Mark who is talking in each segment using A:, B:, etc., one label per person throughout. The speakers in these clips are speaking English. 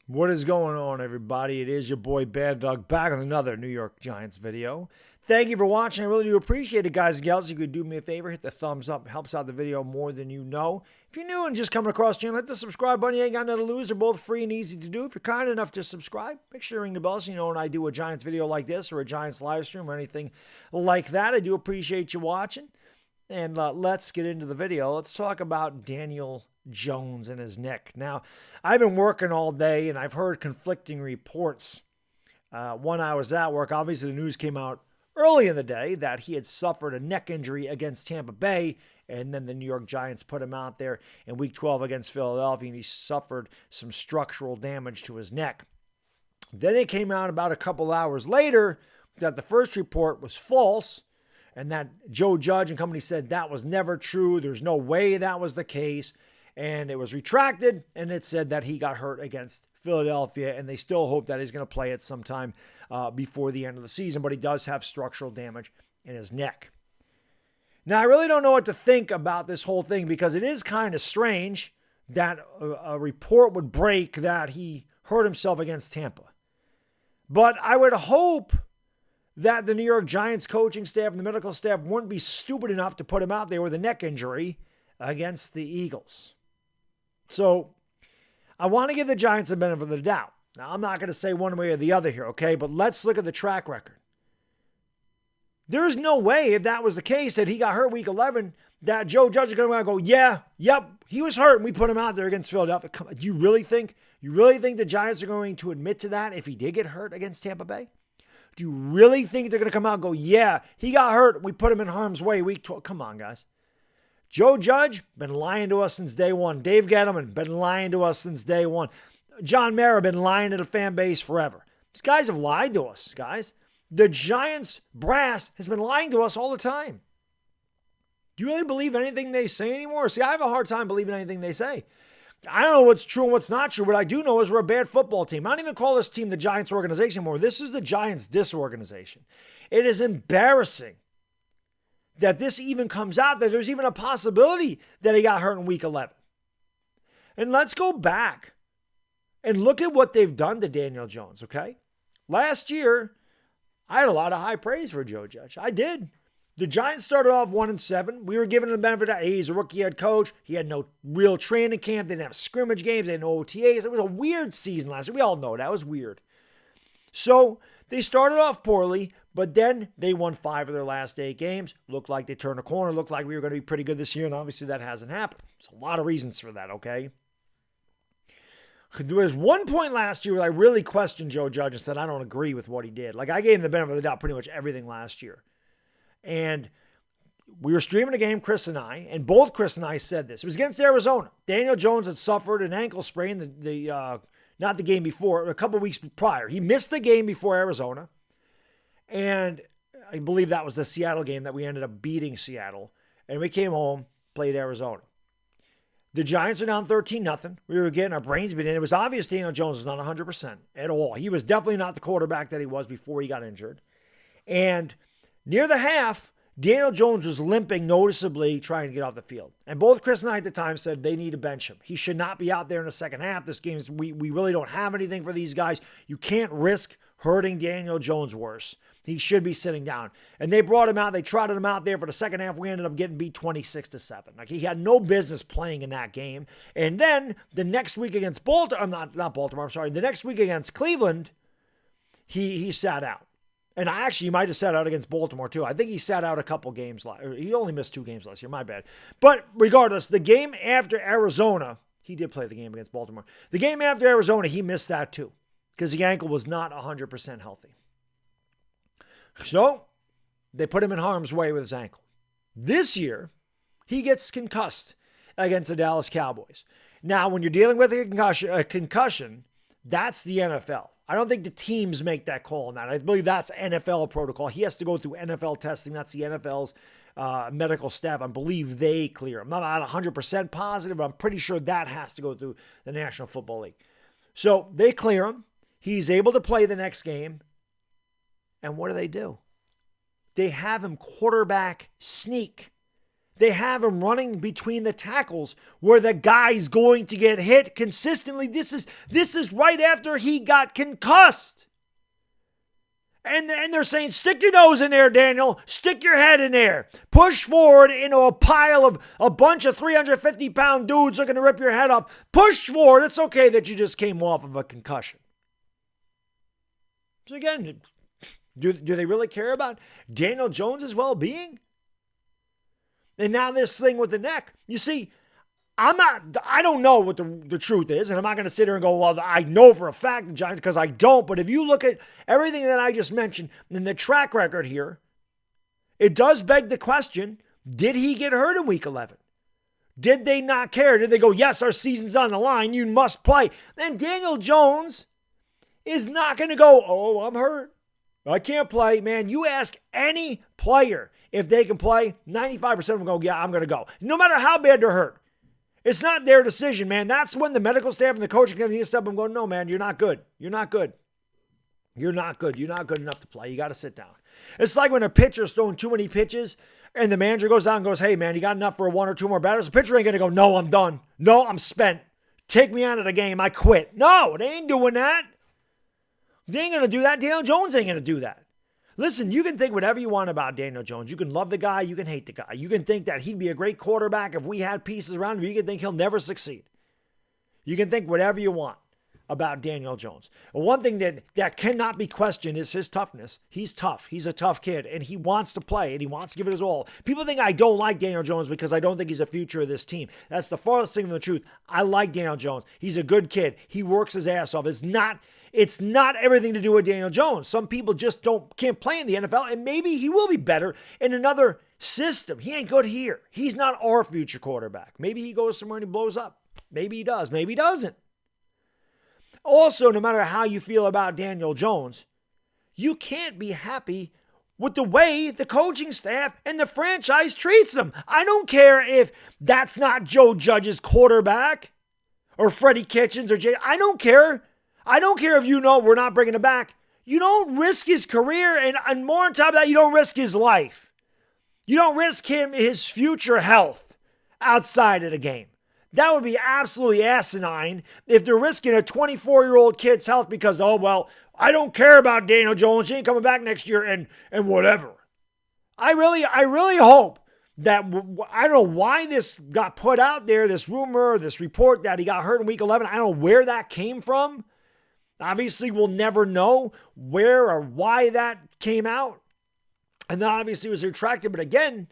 A: What is going on, everybody? It is your boy Baddog back with another New York Giants video. Thank you for watching. I really do appreciate it, guys and gals. If you could do me a favor, hit the thumbs up. It helps out the video more than you know. If you're new and just coming across the channel, hit the subscribe button. You ain't got nothing to lose. They're both free and easy to do. If you're kind enough to subscribe, make sure you ring the bell so you know when I do a Giants video like this or a Giants live stream or anything like that. I do appreciate you watching. And let's get into the video. Let's talk about Daniel Jones and his neck. Now, I've been working all day and I've heard conflicting reports. When I was at work, obviously the news came out early in the day that he had suffered a neck injury against Tampa Bay, and then the New York Giants put him out there in Week 12 against Philadelphia, and he suffered some structural damage to his neck. Then it came out about a couple hours later that the first report was false, and that Joe Judge and company said that was never true. There's no way that was the case. And it was retracted, and it said that he got hurt against Philadelphia, and they still hope that he's going to play it sometime before the end of the season, but he does have structural damage in his neck. Now, I really don't know what to think about this whole thing because it is kind of strange that a report would break that he hurt himself against Tampa. But I would hope that the New York Giants coaching staff and the medical staff wouldn't be stupid enough to put him out there with a neck injury against the Eagles. So I want to give the Giants the benefit of the doubt. Now, I'm not going to say one way or the other here, okay? But let's look at the track record. There's no way, if that was the case, that he got hurt Week 11, that Joe Judge is going to go, yep, he was hurt, and we put him out there against Philadelphia. Come on, do you really think the Giants are going to admit to that if he did get hurt against Tampa Bay? Do you really think they're going to come out and go, yeah, he got hurt, we put him in harm's way Week 12? Come on, guys. Joe Judge, been lying to us since day one. Dave Gettleman, been lying to us since day one. John Mara, been lying to the fan base forever. These guys have lied to us, guys. The Giants brass has been lying to us all the time. Do you really believe anything they say anymore? See, I have a hard time believing anything they say. I don't know what's true and what's not true. What I do know is we're a bad football team. I don't even call this team the Giants organization anymore. This is the Giants disorganization. It is embarrassing that this even comes out, that there's even a possibility that he got hurt in Week 11. And let's go back and look at what they've done to Daniel Jones, okay? Last year, I had a lot of high praise for Joe Judge. I did. The Giants started off 1-7. We were giving him the benefit that he's a rookie head coach. He had no real training camp. They didn't have scrimmage games. They had no OTAs. It was a weird season last year. We all know that. It was weird. So they started off poorly, but then they won 5 of their last 8 games. Looked like they turned a corner. Looked like we were going to be pretty good this year, and obviously that hasn't happened. There's a lot of reasons for that, okay? There was one point last year where I really questioned Joe Judge and said, I don't agree with what he did. Like, I gave him the benefit of the doubt pretty much everything last year. And we were streaming a game, Chris and I, and both Chris and I said this. It was against Arizona. Daniel Jones had suffered an ankle sprain, not the game before, a couple weeks prior. He missed the game before Arizona. And I believe that was the Seattle game that we ended up beating Seattle. And we came home, played Arizona. The Giants are down 13-0. We were getting our brains beat in. It was obvious Daniel Jones was not 100% at all. He was definitely not the quarterback that he was before he got injured. And near the half, Daniel Jones was limping noticeably trying to get off the field. And both Chris and I at the time said they need to bench him. He should not be out there in the second half. This game, we really don't have anything for these guys. You can't risk hurting Daniel Jones worse. He should be sitting down. And they brought him out. They trotted him out there for the second half. We ended up getting beat 26-7. Like, he had no business playing in that game. And then the next week against the next week against Cleveland, he sat out. And he might have sat out against Baltimore too. I think he sat out a couple games. He only missed 2 games last year. My bad. But regardless, the game after Arizona, he did play the game against Baltimore. The game after Arizona, he missed that too because the ankle was not 100% healthy. So they put him in harm's way with his ankle. This year, he gets concussed against the Dallas Cowboys. Now, when you're dealing with a concussion, that's the NFL. I don't think the teams make that call on that. I believe that's NFL protocol. He has to go through NFL testing. That's the NFL's medical staff. I believe they clear him. I'm not 100% positive, but I'm pretty sure that has to go through the National Football League. So they clear him. He's able to play the next game. And what do? They have him quarterback sneak they have him running between the tackles where the guy's going to get hit consistently. This is right after he got concussed. And they're saying, stick your nose in there, Daniel. Stick your head in there. Push forward into a pile of a bunch of 350-pound dudes looking to rip your head off. Push forward. It's okay that you just came off of a concussion. So again, do they really care about Daniel Jones' well-being? And now this thing with the neck. You see, I don't know what the truth is, and I'm not going to sit here and go, well, I know for a fact the Giants, because I don't. But if you look at everything that I just mentioned in the track record here, it does beg the question, did he get hurt in week 11? Did they not care? Did they go, yes, our season's on the line, you must play? Then Daniel Jones is not going to go, oh, I'm hurt, I can't play. Man, you ask any player if they can play, 95% of them go, yeah, I'm going to go. No matter how bad they're hurt. It's not their decision, man. That's when the medical staff and the coaching committee step up and go, no, man, you're not good. You're not good. You're not good. You're not good enough to play. You got to sit down. It's like when a pitcher's throwing too many pitches and the manager goes out and goes, hey, man, you got enough for one or two more batters? The pitcher ain't going to go, no, I'm done. No, I'm spent. Take me out of the game. I quit. No, they ain't doing that. They ain't going to do that. Daniel Jones ain't going to do that. Listen, you can think whatever you want about Daniel Jones. You can love the guy. You can hate the guy. You can think that he'd be a great quarterback if we had pieces around him. You can think he'll never succeed. You can think whatever you want about Daniel Jones. And one thing that cannot be questioned is his toughness. He's tough. He's a tough kid, and he wants to play, and he wants to give it his all. People think I don't like Daniel Jones because I don't think he's a future of this team. That's the farthest thing from the truth. I like Daniel Jones. He's a good kid. He works his ass off. It's not everything to do with Daniel Jones. Some people just can't play in the NFL, and maybe he will be better in another system. He ain't good here. He's not our future quarterback. Maybe he goes somewhere and he blows up. Maybe he does. Maybe he doesn't. Also, no matter how you feel about Daniel Jones, you can't be happy with the way the coaching staff and the franchise treats him. I don't care if that's not Joe Judge's quarterback or Freddie Kitchens or Jay. I don't care. I don't care if you know we're not bringing him back. You don't risk his career, and more on top of that, you don't risk his life. You don't risk his future health outside of the game. That would be absolutely asinine if they're risking a 24-year-old kid's health because, oh, well, I don't care about Daniel Jones. He ain't coming back next year and whatever. I really hope that, I don't know why this got put out there, this rumor, this report that he got hurt in week 11. I don't know where that came from. Obviously, we'll never know where or why that came out. And then obviously it was retracted. But again,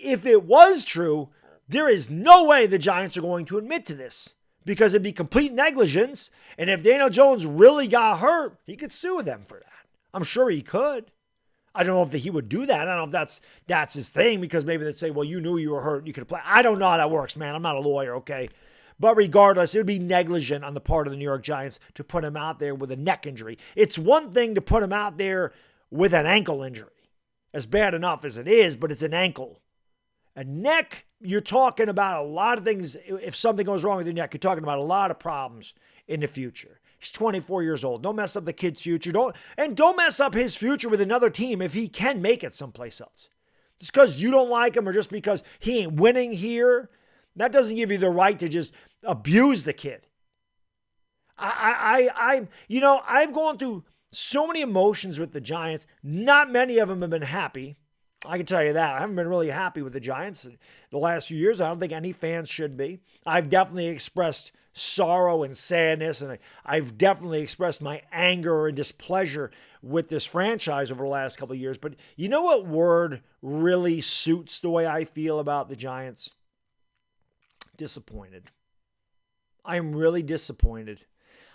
A: if it was true, there is no way the Giants are going to admit to this because it'd be complete negligence. And if Daniel Jones really got hurt, he could sue them for that. I'm sure he could. I don't know if he would do that. I don't know if that's his thing because maybe they'd say, well, you knew you were hurt. You could play. I don't know how that works, man. I'm not a lawyer, okay? But regardless, it would be negligent on the part of the New York Giants to put him out there with a neck injury. It's one thing to put him out there with an ankle injury. As bad enough as it is, but it's an ankle. A neck, you're talking about a lot of things. If something goes wrong with your neck, you're talking about a lot of problems in the future. He's 24 years old. Don't mess up the kid's future. Don't mess up his future with another team if he can make it someplace else. Just because you don't like him or just because he ain't winning here, that doesn't give you the right to just abuse the kid. I've gone through so many emotions with the Giants. Not many of them have been happy. I can tell you that. I haven't been really happy with the Giants the last few years. I don't think any fans should be. I've definitely expressed sorrow and sadness, and I've definitely expressed my anger and displeasure with this franchise over the last couple of years. But you know what word really suits the way I feel about the Giants? Disappointed. I am really disappointed.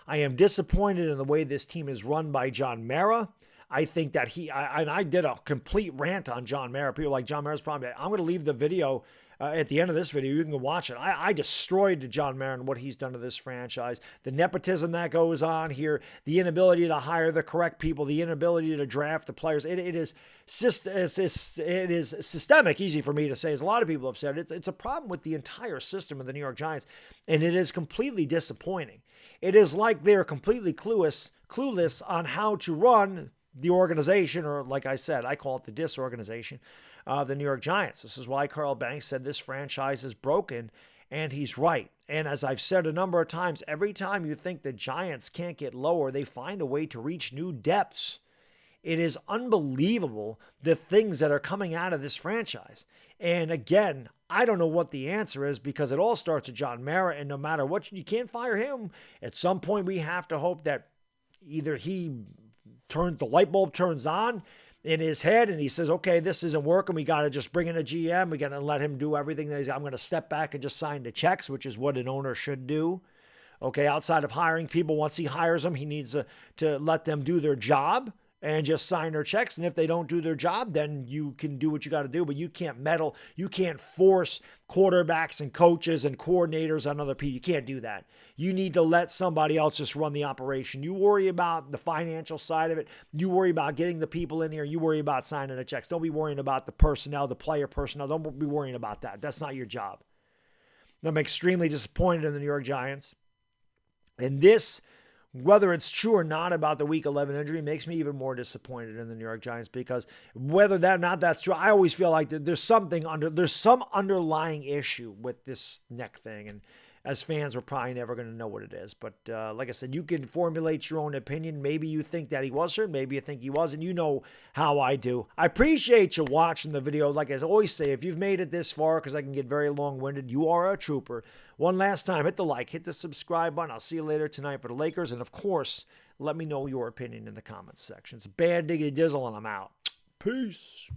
A: I am disappointed in the way this team is run by John Mara. I think that I did a complete rant on John Mara. People like John Mara's probably, I'm going to leave the video at the end of this video. You can go watch it. I destroyed John Mara and what he's done to this franchise. The nepotism that goes on here, the inability to hire the correct people, the inability to draft the players. It is systemic, easy for me to say, as a lot of people have said. It's a problem with the entire system of the New York Giants, and it is completely disappointing. It is like they're completely clueless on how to run the organization, or like I said, I call it the disorganization the New York Giants. This is why Carl Banks said this franchise is broken, and he's right. And as I've said a number of times, every time you think the Giants can't get lower, they find a way to reach new depths. It is unbelievable the things that are coming out of this franchise. And again, I don't know what the answer is because it all starts with John Mara, and no matter what, you can't fire him. At some point, we have to hope that either the light bulb turns on in his head and he says, okay, this isn't working. We got to just bring in a GM. We got to let him do everything. I'm going to step back and just sign the checks, which is what an owner should do. Okay, outside of hiring people, once he hires them, he needs to let them do their job and just sign their checks. And if they don't do their job, then you can do what you got to do, but you can't meddle. You can't force quarterbacks and coaches and coordinators on other people. You can't do that. You need to let somebody else just run the operation. You worry about the financial side of it. You worry about getting the people in here. You worry about signing the checks. Don't be worrying about the personnel, the player personnel. Don't be worrying about that. That's not your job. I'm extremely disappointed in the New York Giants. And this, whether it's true or not about the Week 11 injury, makes me even more disappointed in the New York Giants because whether that or not that's true, I always feel like there's some underlying issue with this neck thing. And as fans, we're probably never going to know what it is. But like I said, you can formulate your own opinion. Maybe you think that he was hurt. Maybe you think he wasn't. You know how I do. I appreciate you watching the video. Like I always say, if you've made it this far, because I can get very long-winded, you are a trooper. One last time, hit the like, hit the subscribe button. I'll see you later tonight for the Lakers. And, of course, let me know your opinion in the comments section. It's Bad Diggity Dizzle, and I'm out. Peace.